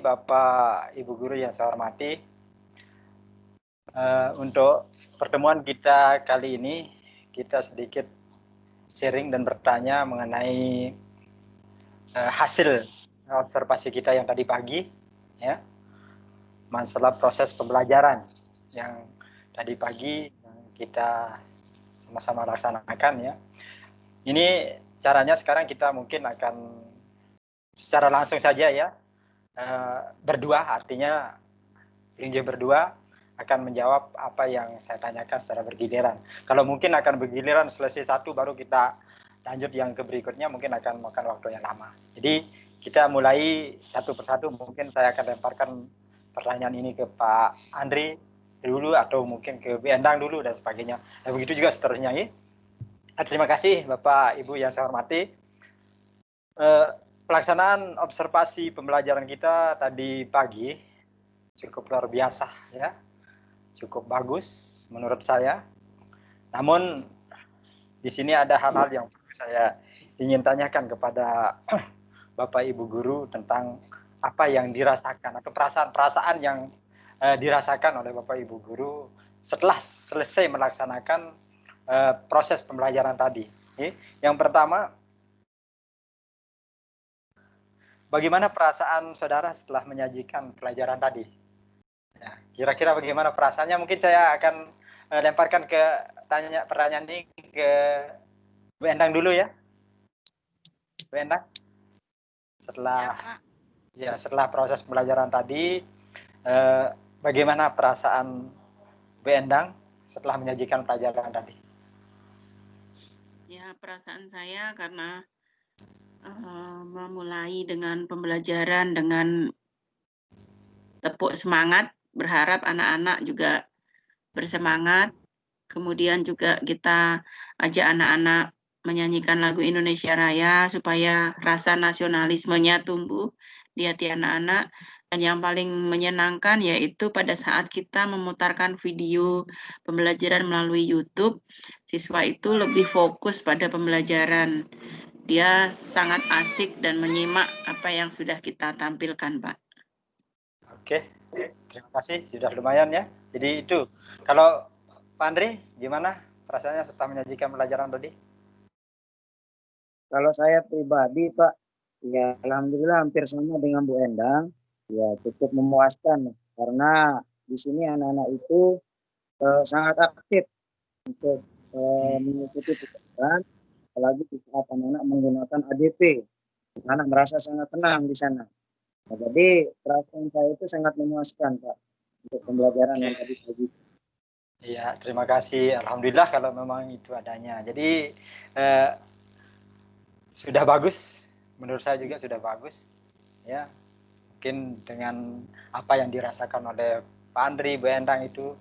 Bapak Ibu Guru yang saya hormati. Untuk pertemuan kita kali ini, kita sedikit sharing dan bertanya mengenai hasil observasi kita yang tadi pagi, ya, masalah proses pembelajaran yang tadi pagi kita sama-sama laksanakan, ya. Ini caranya sekarang kita mungkin akan secara langsung saja, ya, berdua, artinya Rinje berdua akan menjawab apa yang saya tanyakan secara bergiliran. Kalau mungkin akan bergiliran, selesai satu baru kita lanjut yang ke berikutnya, mungkin akan makan waktu yang lama. Jadi kita mulai satu persatu, mungkin saya akan lemparkan pertanyaan ini ke Pak Andri dulu, atau mungkin ke Bu Endang dulu, dan sebagainya. Dan begitu juga seterusnya. Ya. Terima kasih Bapak Ibu yang saya hormati. Pelaksanaan observasi pembelajaran kita tadi pagi cukup luar biasa, ya, cukup bagus menurut saya. Namun di sini ada hal-hal yang saya ingin tanyakan kepada Bapak Ibu Guru tentang apa yang dirasakan atau perasaan-perasaan yang dirasakan oleh Bapak Ibu Guru setelah selesai melaksanakan proses pembelajaran tadi. Yang pertama, bagaimana perasaan saudara setelah menyajikan pelajaran tadi? Ya, kira-kira bagaimana perasaannya? Mungkin saya akan lemparkan ke pertanyaan ini ke Bu Endang dulu, ya. Bu Endang, setelah proses pembelajaran tadi, bagaimana perasaan Bu Endang setelah menyajikan pelajaran tadi? Ya, perasaan saya karena memulai dengan pembelajaran dengan tepuk semangat, berharap anak-anak juga bersemangat. Kemudian juga kita ajak anak-anak menyanyikan lagu Indonesia Raya supaya rasa nasionalismenya tumbuh di hati anak-anak. Dan yang paling menyenangkan yaitu pada saat kita memutarkan video pembelajaran melalui YouTube, siswa itu lebih fokus pada pembelajaran. Dia sangat asik dan menyimak apa yang sudah kita tampilkan, Pak. Oke, terima kasih, sudah lumayan, ya. Jadi itu, kalau Pak Andri, gimana perasaannya setelah menyajikan pelajaran tadi? Kalau saya pribadi, Pak, ya alhamdulillah hampir sama dengan Bu Endang, ya cukup memuaskan karena di sini anak-anak itu sangat aktif untuk mengikuti pelajaran, apalagi di saat anak-anak menggunakan ADP, anak merasa sangat tenang di sana. Nah, jadi perasaan saya itu sangat memuaskan, Pak, untuk pembelajaran yang tadi pagi. Iya, terima kasih. Alhamdulillah kalau memang itu adanya. Jadi sudah bagus, menurut saya juga sudah bagus, ya. Mungkin dengan apa yang dirasakan oleh Pak Andri, Bu Endang itu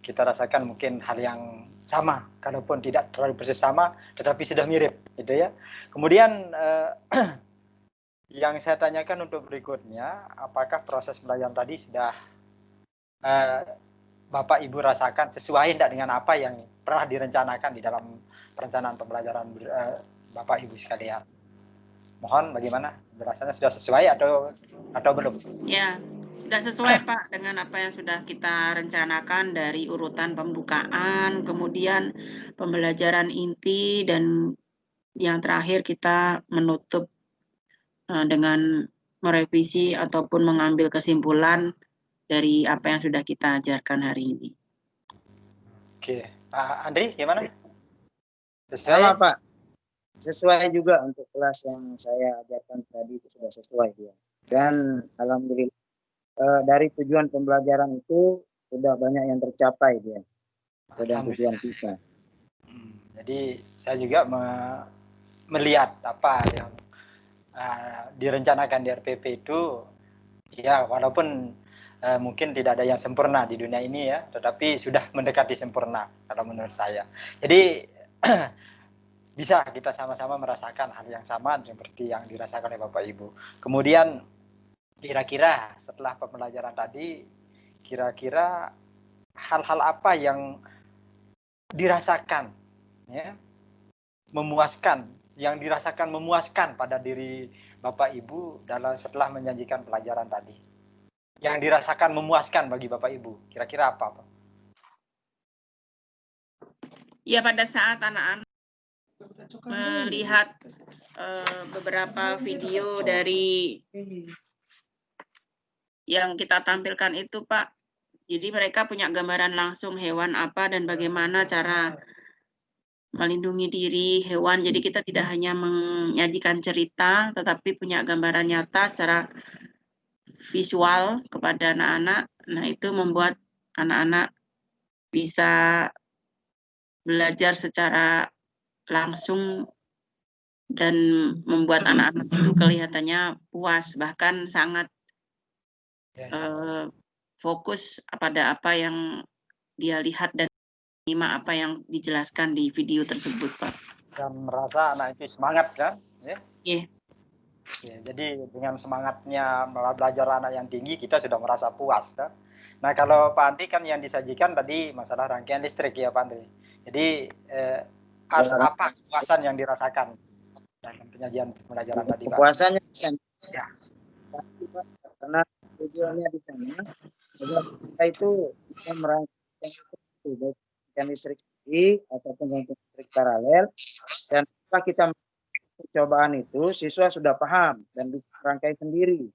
kita rasakan mungkin hal yang sama, kalaupun tidak terlalu persis sama, tetapi sudah mirip, gitu ya. Kemudian yang saya tanyakan untuk berikutnya, apakah proses pembelajaran tadi sudah Bapak Ibu rasakan sesuai tidak dengan apa yang pernah direncanakan di dalam perencanaan pembelajaran Bapak Ibu sekalian? Mohon bagaimana? Rasanya sudah sesuai atau belum? Ya, sudah sesuai Pak dengan apa yang sudah kita rencanakan dari urutan pembukaan, kemudian pembelajaran inti, dan yang terakhir kita menutup dengan merevisi ataupun mengambil kesimpulan dari apa yang sudah kita ajarkan hari ini. Oke, Pak Andri gimana? Sesuai? Sama Pak, sesuai juga untuk kelas yang saya ajarkan tadi itu sudah sesuai dia. Dan alhamdulillah dari tujuan pembelajaran itu sudah banyak yang tercapai dia. Sudah tujuan kita. Jadi saya juga melihat apa yang direncanakan di RPP itu, ya walaupun mungkin tidak ada yang sempurna di dunia ini, ya, tetapi sudah mendekati sempurna kalau menurut saya. Jadi bisa kita sama-sama merasakan hal yang sama seperti yang dirasakan oleh Bapak Ibu. Kemudian kira-kira setelah pembelajaran tadi, kira-kira hal-hal apa yang dirasakan, ya, memuaskan, yang dirasakan memuaskan pada diri Bapak Ibu setelah menjanjikan pelajaran tadi? Yang dirasakan memuaskan bagi Bapak Ibu, kira-kira apa, Pak? Ya, pada saat anak-anak melihat beberapa video dari yang kita tampilkan itu, Pak. Jadi mereka punya gambaran langsung hewan apa dan bagaimana cara melindungi diri hewan. Jadi kita tidak hanya menyajikan cerita, tetapi punya gambaran nyata secara visual kepada anak-anak. Nah, itu membuat anak-anak bisa belajar secara langsung dan membuat anak-anak itu kelihatannya puas, bahkan sangat fokus pada apa yang dia lihat dan menerima apa yang dijelaskan di video tersebut, Pak. Dan merasa anak itu semangat, kan? Ya? Yeah. Ya, jadi dengan semangatnya belajar anak yang tinggi, kita sudah merasa puas, kan? Nah, kalau Pak Andri kan yang disajikan tadi masalah rangkaian listrik, ya Pak Andri. Jadi apa kepuasan yang dirasakan dalam penyajian pelajaran tadi, Pak? Kepuasannya Ya. Karena tujuannya di sana kita itu bisa merancang listrik ataupun listrik paralel, dan setelah kita percobaan itu siswa sudah paham dan bisa merangkai sendiri.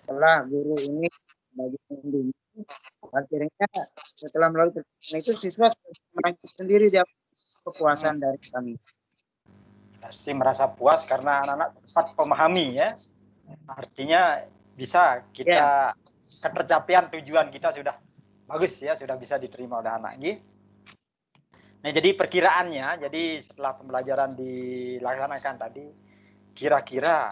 Setelah guru ini bagi pembimbing, akhirnya setelah melalui percobaan itu siswa sudah merangkai sendiri, dia kepuasan dari kami. Pasti merasa puas karena anak-anak cepat memahami, ya. Artinya bisa kita ketercapaian tujuan kita sudah bagus, ya, sudah bisa diterima oleh anak. Gitu. Nah, jadi perkiraannya, jadi setelah pembelajaran dilaksanakan tadi, kira-kira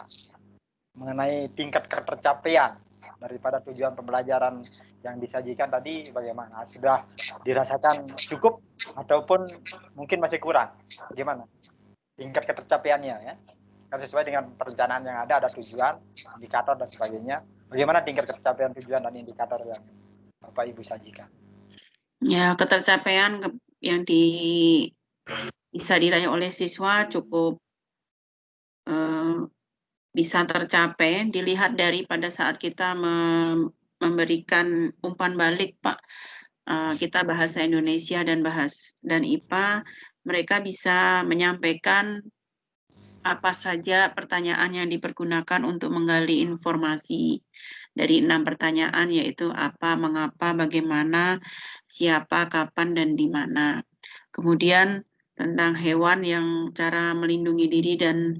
mengenai tingkat ketercapaian daripada tujuan pembelajaran yang disajikan tadi bagaimana? Sudah dirasakan cukup ataupun mungkin masih kurang? Bagaimana tingkat ketercapaiannya, ya? Kan sesuai dengan perencanaan yang ada tujuan, indikator dan sebagainya. Bagaimana tingkat ketercapaian tujuan dan indikator yang Bapak Ibu sajikan? Ya, ketercapaian yang bisa diraih oleh siswa cukup bisa tercapai dilihat dari pada saat kita memberikan umpan balik, Pak. Kita bahasa Indonesia dan IPA, mereka bisa menyampaikan apa saja pertanyaan yang dipergunakan untuk menggali informasi. Dari 6 pertanyaan, yaitu apa, mengapa, bagaimana, siapa, kapan, dan di mana. Kemudian tentang hewan yang cara melindungi diri dan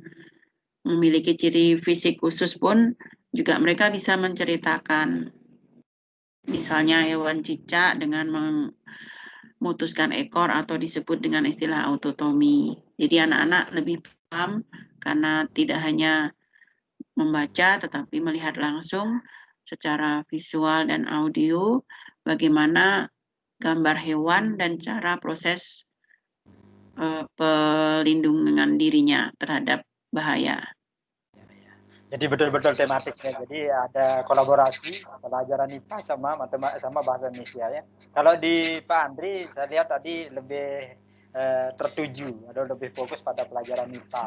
memiliki ciri fisik khusus pun juga mereka bisa menceritakan. Misalnya hewan cicak dengan memutuskan ekor atau disebut dengan istilah autotomi. Jadi anak-anak lebih paham karena tidak hanya membaca tetapi melihat langsung secara visual dan audio bagaimana gambar hewan dan cara proses pelindungan dirinya terhadap bahaya. Jadi betul-betul tematiknya. Jadi ada kolaborasi pelajaran IPA sama matematika sama bahasa Indonesia, ya. Kalau di Pak Andri saya lihat tadi lebih tertuju atau lebih fokus pada pelajaran IPA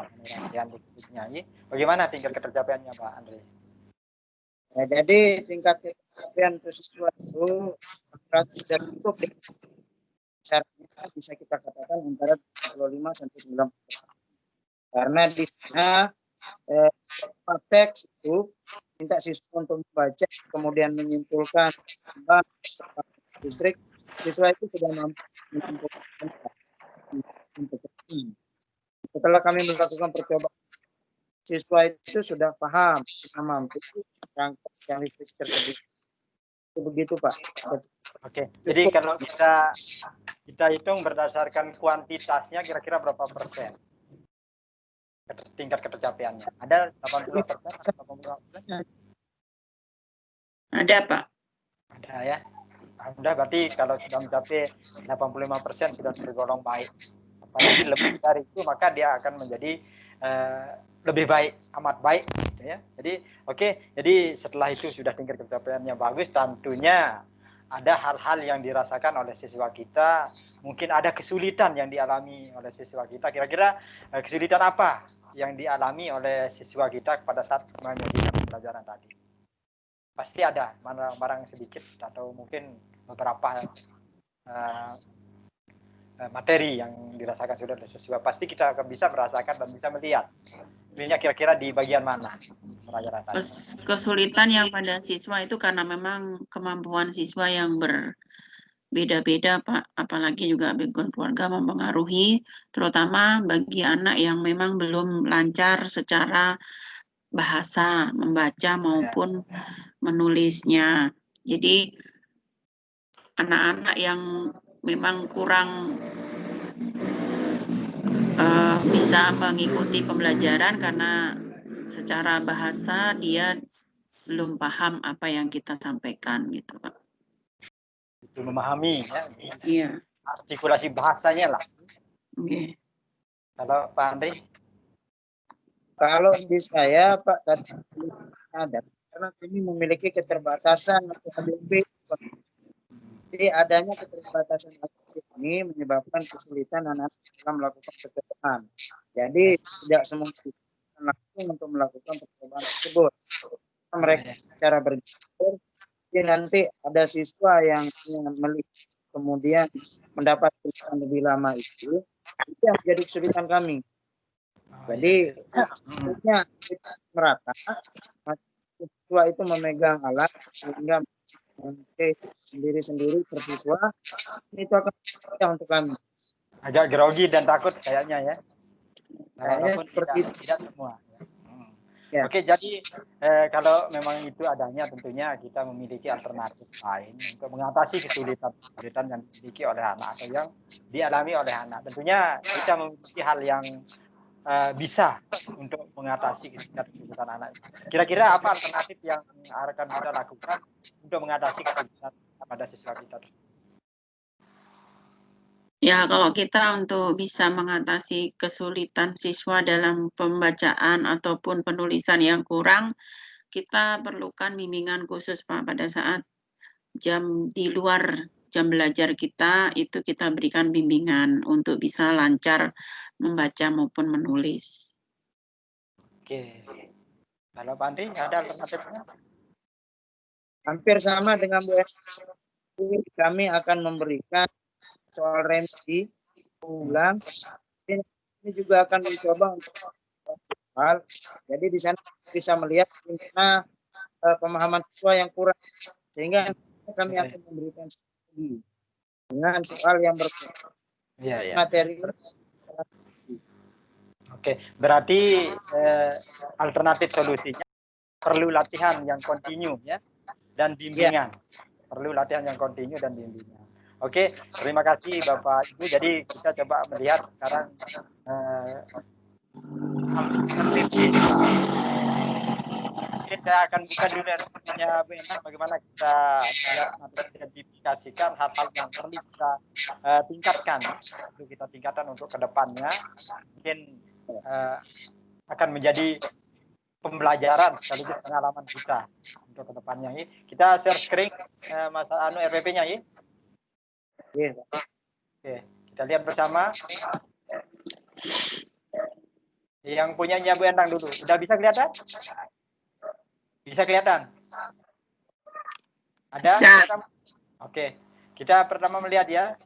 yang listriknya. Bagaimana tingkat ketercapaiannya, Pak Andri? Nah, jadi tingkat ketercapaian siswa itu bisa cukup, bisa kita katakan antara 25 sampai 90%. Karena di sana teks itu minta siswa untuk membaca, kemudian menyimpulkan listrik, siswa itu sudah mampu menyimpulkan. Setelah kami melakukan percobaan, siswa itu sudah paham, mampu rangkaian listrik tersebut. Begitu, Pak. Oke, jadi kalau kita hitung berdasarkan kuantitasnya, kira-kira berapa persen tingkat ketercapaiannya? Ada 80%? 85%? Ada, Pak. Ada, ya. Sudah, berarti kalau sudah mencapai 85% sudah tergolong baik. Apalagi lebih dari itu, maka dia akan menjadi lebih baik, amat baik, gitu, ya. Jadi jadi setelah itu sudah tingkat ketercapaiannya bagus, tentunya ada hal-hal yang dirasakan oleh siswa kita, mungkin ada kesulitan yang dialami oleh siswa kita. Kira-kira kesulitan apa yang dialami oleh siswa kita pada saat menyajikan pembelajaran tadi? Pasti ada barang-barang sedikit atau mungkin beberapa materi yang dirasakan sudah oleh siswa. Pasti kita akan bisa merasakan dan bisa melihat. Ini kira-kira di bagian mana? Kesulitan yang pada siswa itu karena memang kemampuan siswa yang berbeda-beda, Pak. Apalagi juga background keluarga mempengaruhi, terutama bagi anak yang memang belum lancar secara bahasa, membaca maupun menulisnya. Jadi anak-anak yang memang kurang bisa mengikuti pembelajaran karena secara bahasa dia belum paham apa yang kita sampaikan gitu, Pak. Itu memahami ya. Iya. Artikulasi bahasanya lah. Oke. Kalau Pak Andri? Kalau di saya Pak tadi ada karena kami memiliki keterbatasan ADB. Jadi adanya keterbatasan ini menyebabkan kesulitan anak dalam melakukan pekerjaan. Jadi tidak semua langsung untuk melakukan percobaan tersebut. Mereka secara bergerak, jadi nanti ada siswa yang melihat kemudian mendapat kesulitan lebih lama itu yang menjadi kesulitan kami. Jadi sebenarnya merata siswa itu memegang alat sehingga sendiri-sendiri persiswa itu akan mudah untuk kami. Agak grogi dan takut kayaknya ya. Kayaknya seperti tidak semua. Ya. Oke, jadi kalau memang itu adanya tentunya kita memiliki alternatif lain untuk mengatasi kesulitan yang dimiliki oleh anak atau yang dialami oleh anak. Tentunya kita memiliki hal yang bisa untuk mengatasi kesulitan anak. Kira-kira apa alternatif yang akan kita lakukan untuk mengatasi kesulitan pada siswa kita? Ya, kalau kita untuk bisa mengatasi kesulitan siswa dalam pembacaan ataupun penulisan yang kurang, kita perlukan bimbingan khusus, Pak, pada saat di luar jam belajar kita, itu kita berikan bimbingan untuk bisa lancar membaca maupun menulis. Oke. Kalau Pak Andri, ada alternatifnya? Hampir sama dengan Bu Eni. Kami akan memberikan soal remedi ulang. Ini juga akan mencoba untuk hal. Jadi di sana bisa melihat bagaimana pemahaman siswa yang kurang, sehingga kami akan memberikan strategi dengan soal yang berbeda. Materi. Oke, berarti alternatif solusinya perlu latihan yang kontinu ya dan bimbingan. Perlu latihan yang kontinu dan bimbingan. Oke, terima kasih Bapak Ibu. Jadi kita coba melihat sekarang mungkin saya akan buka dulu rekomendasinya Bu Endang, bagaimana kita identifikasikan hal-hal yang perlu kita tingkatkan untuk kedepannya. Mungkin akan menjadi pembelajaran sekaligus pengalaman kita untuk kedepannya. Kita share screen Mas RPP-nya ya. Oke, kita lihat bersama. Yang punyanya Bu Endang dulu. Sudah bisa kelihatan? Bisa kelihatan? Ada? Bisa. Oke, kita pertama melihat ya.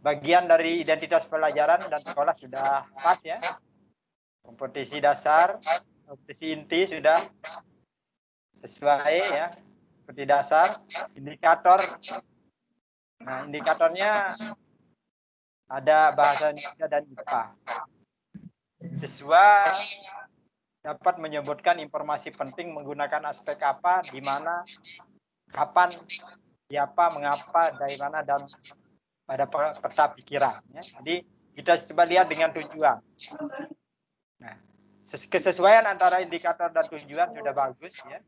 Bagian dari identitas pelajaran dan sekolah sudah pas ya. Kompetisi dasar, kompetisi inti sudah sesuai ya. Seperti dasar, indikator. Nah, indikatornya ada bahasa Indonesia dan IPA. Siswa dapat menyebutkan informasi penting menggunakan aspek apa, di mana, kapan, siapa, mengapa, dari mana, dan pada peta pikiran. Ya. Jadi kita coba lihat dengan tujuan. Nah, kesesuaian antara indikator dan tujuan sudah bagus ya.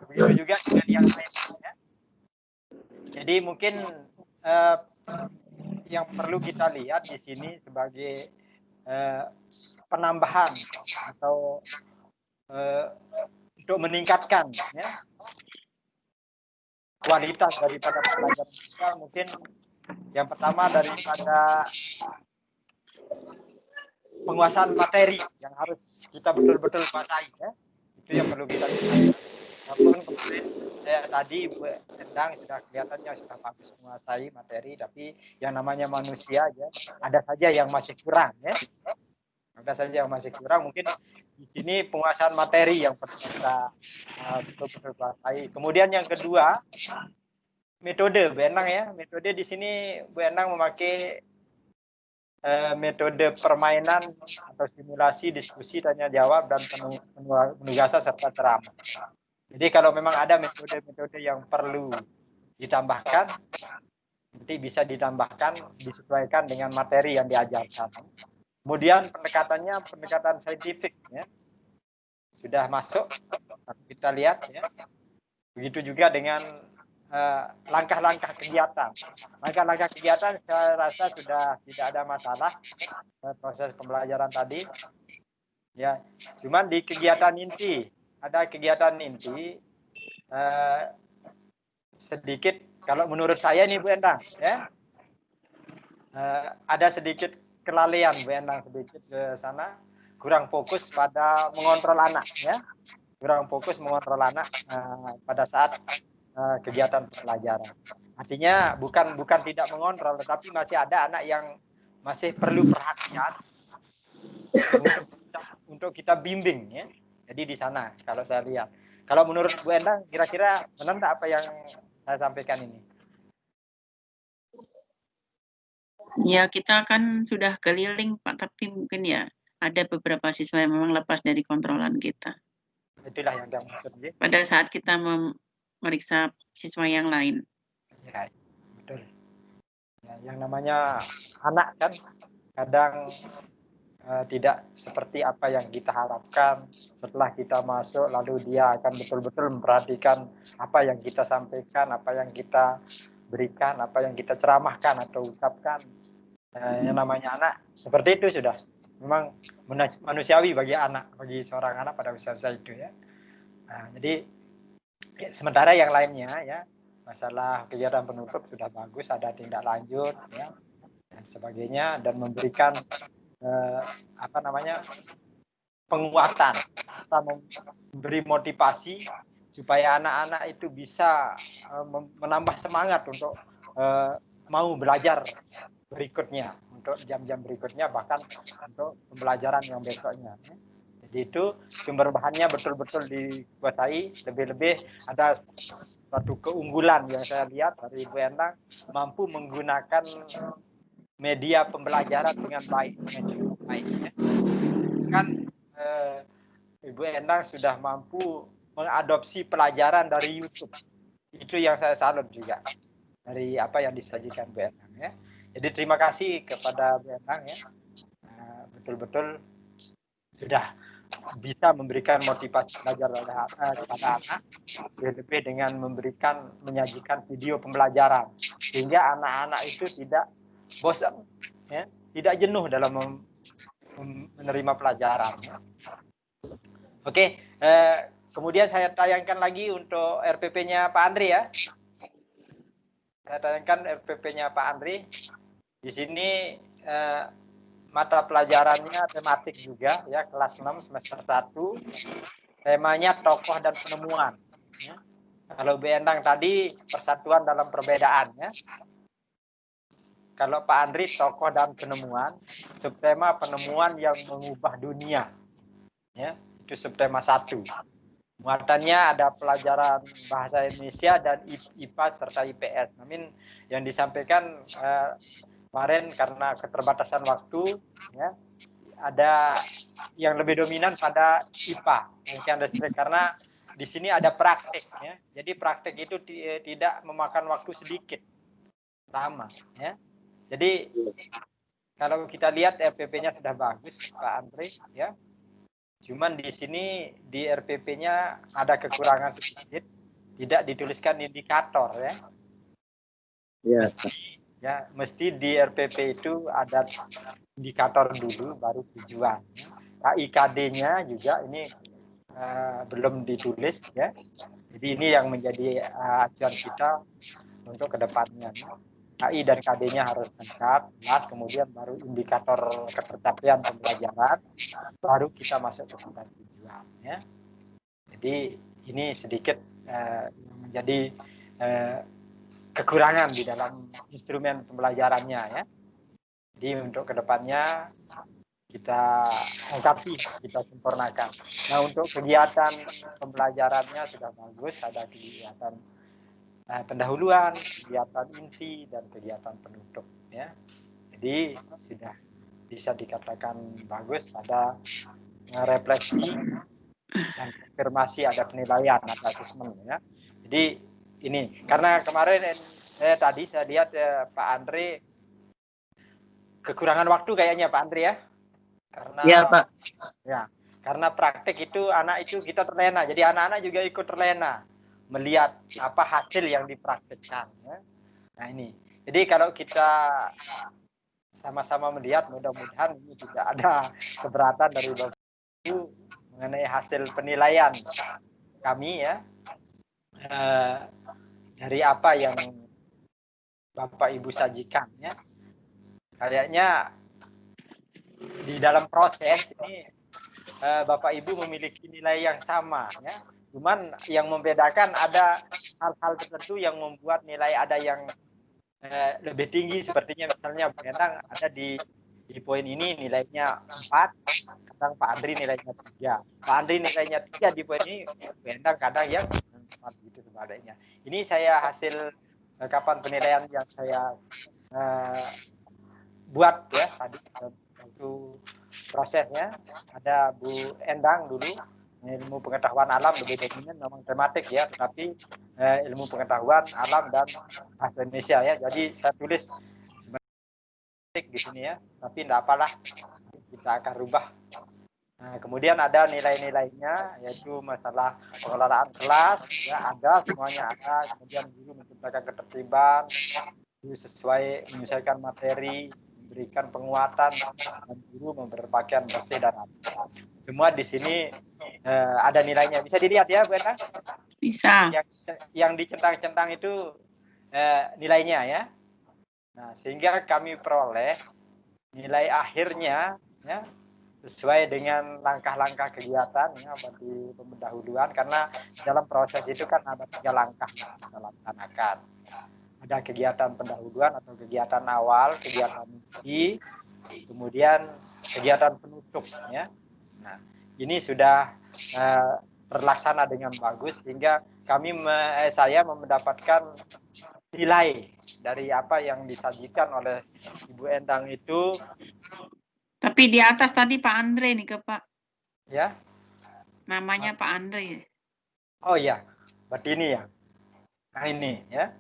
Begitu juga dengan yang lain. Ya. Jadi mungkin yang perlu kita lihat di sini sebagai penambahan atau untuk meningkatkan ya, kualitas daripada pelajaran kita, mungkin yang pertama daripada penguasaan materi yang harus kita betul-betul kuasai ya. Itu yang perlu kita lihat. Walaupun kemarin tadi Bu Endang sudah kelihatannya sudah bagus menguasai materi, tapi yang namanya manusia ya, ada saja yang masih kurang ya. Ada saja yang masih kurang, mungkin di sini penguasaan materi yang perlu kita betul-betul kuasai. Kemudian yang kedua, metode Bu Endang ya. Metode di sini Bu Endang memakai metode permainan atau simulasi, diskusi, tanya jawab, dan penugasan serta ceramah. Jadi kalau memang ada metode-metode yang perlu ditambahkan, nanti bisa ditambahkan, disesuaikan dengan materi yang diajarkan. Kemudian pendekatannya pendekatan saintifik ya. Sudah masuk, kita lihat ya. Begitu juga dengan langkah-langkah kegiatan. Langkah-langkah kegiatan saya rasa sudah tidak ada masalah proses pembelajaran tadi. Ya, cuman di kegiatan inti, ada kegiatan inti sedikit kalau menurut saya nih Bu Endang ya. Ada sedikit kelalaian Bu Endang sedikit ke sana, kurang fokus pada mengontrol anak ya. Kurang fokus mengontrol anak pada saat kegiatan pelajaran. Artinya bukan tidak mengontrol, tetapi masih ada anak yang masih perlu perhatian untuk kita bimbing ya. Jadi di sana kalau saya lihat. Kalau menurut Bu Endang kira-kira benar tak apa yang saya sampaikan ini? Ya, kita kan sudah keliling Pak, tapi mungkin ya ada beberapa siswa yang memang lepas dari kontrolan kita. Itulah yang saya maksud. Pada saat kita memeriksa siswa yang lain. Ya, betul. Ya, yang namanya anak kan kadang tidak seperti apa yang kita harapkan. Setelah kita masuk, lalu dia akan betul-betul memperhatikan apa yang kita sampaikan, apa yang kita berikan, apa yang kita ceramahkan atau ucapkan. Yang namanya anak seperti itu sudah memang manusiawi bagi anak, bagi seorang anak pada usia itu ya. Nah, jadi sementara yang lainnya ya, masalah kegiatan penutup sudah bagus, ada tindak lanjut ya dan sebagainya, dan memberikan penguatan, kita memberi motivasi supaya anak-anak itu bisa menambah semangat untuk mau belajar berikutnya, untuk jam-jam berikutnya, bahkan untuk pembelajaran yang besoknya. Jadi itu sumber bahannya betul-betul dikuasai. Lebih-lebih ada suatu keunggulan yang saya lihat dari Ibu Endang, mampu menggunakan media pembelajaran dengan baik, kan Ibu Endang sudah mampu mengadopsi pelajaran dari YouTube. Itu yang saya salut juga dari apa yang disajikan Bu Endang ya. Jadi terima kasih kepada Bu Endang ya, betul-betul sudah bisa memberikan motivasi belajar kepada anak, lebih dengan menyajikan video pembelajaran sehingga anak-anak itu tidak bosan ya, tidak jenuh dalam menerima pelajaran ya. Oke, kemudian saya tayangkan lagi untuk RPP-nya Pak Andri ya. Saya tayangkan RPP-nya Pak Andri. Di sini mata pelajarannya tematik juga ya, kelas 6 semester 1. Temanya tokoh dan penemuan ya. Kalau Bu Endang tadi persatuan dalam perbedaan ya. Kalau Pak Andri tokoh dan penemuan, subtema penemuan yang mengubah dunia. Ya, itu subtema 1. Muatannya ada pelajaran bahasa Indonesia dan IPA serta IPS. Namun yang disampaikan kemarin karena keterbatasan waktu ya, ada yang lebih dominan pada IPA karena di sini ada praktek ya. Jadi praktek itu tidak memakan waktu sedikit, lama ya. Jadi kalau kita lihat RPP-nya sudah bagus Pak Andri ya. Cuman di sini di RPP-nya ada kekurangan sedikit, tidak dituliskan indikator ya. Yes. Mesti di RPP itu ada indikator dulu baru tujuan. KIKD-nya juga ini belum ditulis ya. Jadi ini yang menjadi acuan kita untuk kedepannya. KI dan KD-nya harus lengkap, jelas, kemudian baru indikator ketercapaian pembelajaran, baru kita masuk ke tingkat tujuan. Ya. Jadi ini sedikit yang menjadi kekurangan di dalam instrumen pembelajarannya. Ya. Jadi untuk kedepannya kita lengkapi, kita sempurnakan. Nah untuk kegiatan pembelajarannya sudah bagus, ada kegiatan pendahuluan, kegiatan inti, dan kegiatan penutup. Ya. Jadi sudah bisa dikatakan bagus, ada refleksi dan konfirmasi, ada penilaian, ada asesmen. Ya. Jadi ini, karena kemarin tadi saya lihat Pak Andre, kekurangan waktu kayaknya Pak Andre ya. Karena, ya Pak. Ya, karena praktek itu anak itu kita terlena, jadi anak-anak juga ikut terlena melihat apa hasil yang dipraktekkan. Ya. Nah ini, jadi kalau kita sama-sama melihat, mudah-mudahan ini tidak ada keberatan dari Bapak Ibu mengenai hasil penilaian kami ya, dari apa yang Bapak Ibu sajikan ya. Kayaknya di dalam proses ini Bapak Ibu memiliki nilai yang sama ya. Cuman yang membedakan ada hal-hal tertentu yang membuat nilai ada yang lebih tinggi, sepertinya misalnya Bu Endang ada di poin ini nilainya 4, kadang Pak Andri nilainya 3. Pak Andri nilainya 3 di poin ini, Bu Endang kadang yang 4 gitu sebagainya. Ini saya hasil kapan penilaian yang saya buat ya tadi waktu prosesnya. Ada Bu Endang dulu, ilmu pengetahuan alam lebih dominan memang tematik ya, tetapi ilmu pengetahuan alam dan bahasa Indonesia ya. Jadi saya tulis sebenarnya di sini ya, tapi tidak apalah, kita akan rubah. Nah, kemudian ada nilai-nilainya, yaitu masalah pengelolaan kelas ya, ada semuanya ada. Kemudian guru menciptakan ketertiban, guru sesuai menyelesaikan materi, memberikan penguatan, dan guru berpakaian bersih dan rapi. Semua di sini ada nilainya. Bisa dilihat ya, Bu Endang? Bisa. Yang dicentang-centang itu nilainya ya. Nah, sehingga kami peroleh nilai akhirnya ya, sesuai dengan langkah-langkah kegiatan ya, bagi pendahuluan, karena dalam proses itu kan ada 3 langkah yang kita laksanakan. Ada kegiatan pendahuluan atau kegiatan awal, kegiatan inti, kemudian kegiatan penutup ya. Nah, ini sudah terlaksana dengan bagus, sehingga saya mendapatkan nilai dari apa yang disajikan oleh Ibu Endang itu. Tapi di atas tadi Pak Andre nih ke Pak. Ya. Namanya Pak Andre. Oh iya, berarti ini ya. Nah ini ya,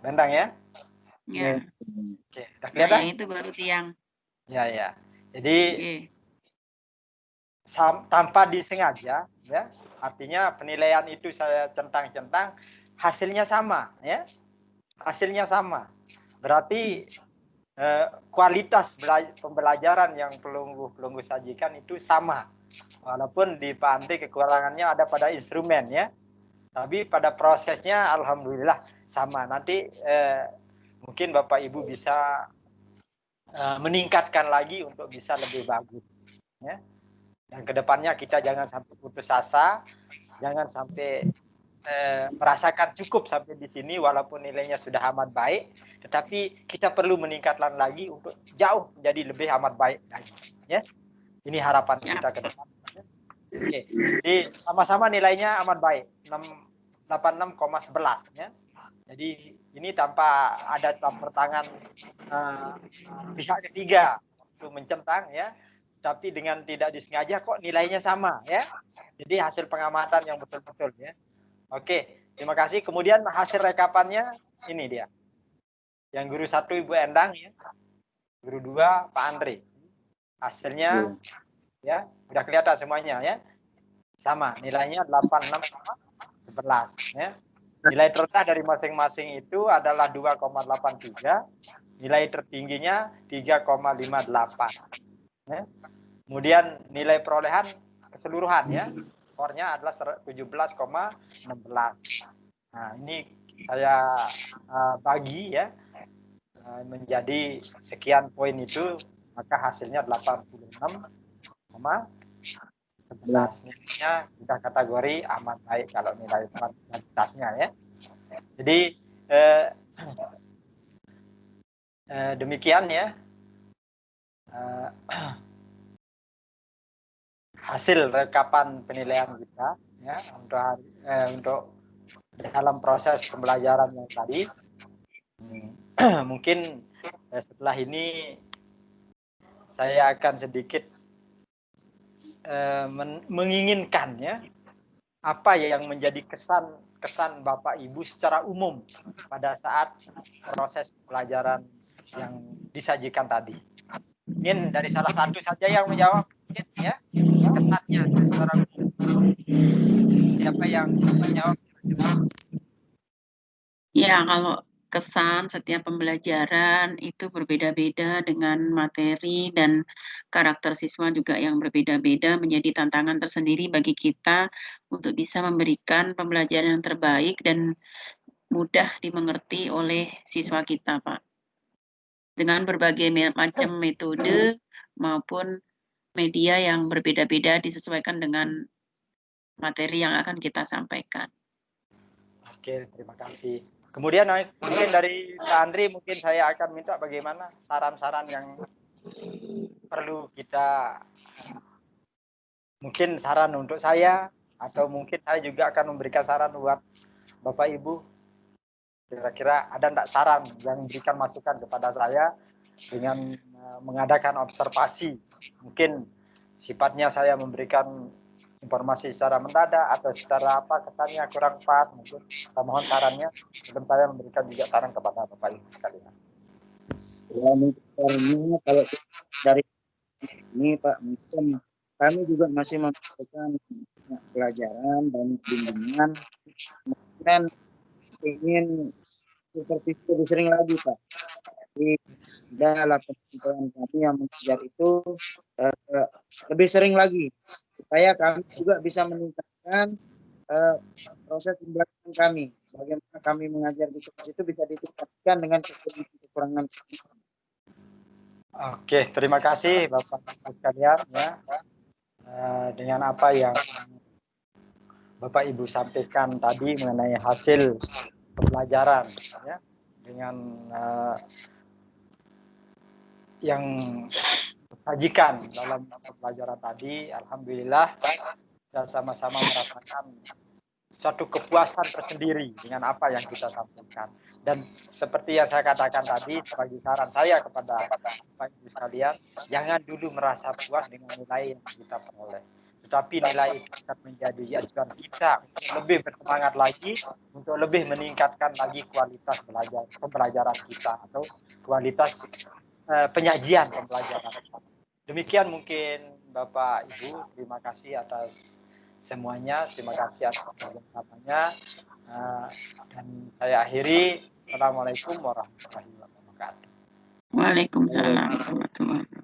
Endang ya. Ya. Oke, udah kelihatan? Nah, yang itu baru tiang. Ya ya. Jadi tanpa disengaja ya, artinya penilaian itu saya centang-centang, hasilnya sama ya. Hasilnya sama. Berarti kualitas pembelajaran yang pelunggu sajikan itu sama. Walaupun di Pak Andri kekurangannya ada pada instrumen ya. Tapi pada prosesnya alhamdulillah sama. Nanti mungkin Bapak Ibu bisa meningkatkan lagi untuk bisa lebih bagus ya. Dan kedepannya kita jangan sampai putus asa, jangan sampai merasakan cukup sampai di sini walaupun nilainya sudah amat baik, tetapi kita perlu meningkatkan lagi untuk jauh menjadi lebih amat baik lagi ya. Ini harapan kita ke depan. Oke. Jadi sama-sama nilainya amat baik, 86,11 ya. Jadi ini tanpa ada campur tangan pihak ketiga untuk mencentang ya, tapi dengan tidak disengaja kok nilainya sama ya. Jadi hasil pengamatan yang betul-betul ya. Oke, terima kasih. Kemudian hasil rekapannya ini dia. Yang guru 1 Ibu Endang ya. Guru 2 Pak Andri. Hasilnya ya, udah kelihatan semuanya ya. Sama, nilainya 86,11 ya. Nilai terendah dari masing-masing itu adalah 2,83. Nilai tertingginya 3,58. Ya. Kemudian nilai perolehan keseluruhan ya. skornya adalah 17,16. Nah, ini saya bagi ya menjadi sekian poin itu, maka hasilnya 86,11. Nilainya sudah kategori aman baik kalau nilai kuantitasnya ya. Jadi demikian ya hasil rekapan penilaian kita ya untuk dalam proses pembelajaran yang tadi. Mungkin setelah ini saya akan sedikit menginginkan ya apa yang menjadi kesan Bapak Ibu secara umum pada saat proses pelajaran yang disajikan tadi. Mungkin dari salah satu saja yang menjawab mungkin ya kesannya secara umum. Siapa yang menjawab? Ya, kalau kesan setiap pembelajaran itu berbeda-beda dengan materi dan karakter siswa juga yang berbeda-beda, menjadi tantangan tersendiri bagi kita untuk bisa memberikan pembelajaran yang terbaik dan mudah dimengerti oleh siswa kita, Pak. Dengan berbagai macam metode maupun media yang berbeda-beda disesuaikan dengan materi yang akan kita sampaikan. Oke, terima kasih. Kemudian mungkin dari Kak Andri, mungkin saya akan minta bagaimana saran-saran yang perlu kita, mungkin saran untuk saya, atau mungkin saya juga akan memberikan saran buat Bapak Ibu. Kira-kira ada enggak saran yang memberikan masukan kepada saya dengan mengadakan observasi? Mungkin sifatnya saya memberikan informasi secara mendadak atau secara apa kesannya kurang pas, mungkin saya mohon sarannya sebelum saya memberikan juga saran kepada Bapak Ibu sekalian. Ya, mungkin kalau dari ini Pak, mungkin kami juga masih memberikan pelajaran dan bimbingan, dan ingin seperti itu lebih sering lagi Pak. Jadi adalah penyampaian kami yang mengajar itu lebih sering lagi supaya kami juga bisa meningkatkan proses pembelajaran kami. Bagaimana kami mengajar di kelas itu bisa ditingkatkan dengan kekurangan. Oke, terima kasih Bapak Ibu sekalian ya. Dengan apa yang Bapak Ibu sampaikan tadi mengenai hasil pembelajaran ya, dengan yang disajikan dalam pembelajaran tadi, alhamdulillah kita sama-sama merasakan suatu kepuasan tersendiri dengan apa yang kita sampaikan. Dan seperti yang saya katakan tadi, sebagai saran saya kepada Bapak Ibu sekalian, jangan dulu merasa puas dengan nilai yang kita peroleh. Tetapi nilai itu akan menjadi acuan kita untuk lebih bersemangat lagi, untuk lebih meningkatkan lagi kualitas pembelajaran kita atau kualitas penyajian pembelajaran. Demikian mungkin Bapak Ibu, terima kasih atas semuanya, terima kasih atas kerjasamanya, dan saya akhiri. Assalamualaikum warahmatullahi wabarakatuh. Waalaikumsalam warahmatullahi wabarakatuh.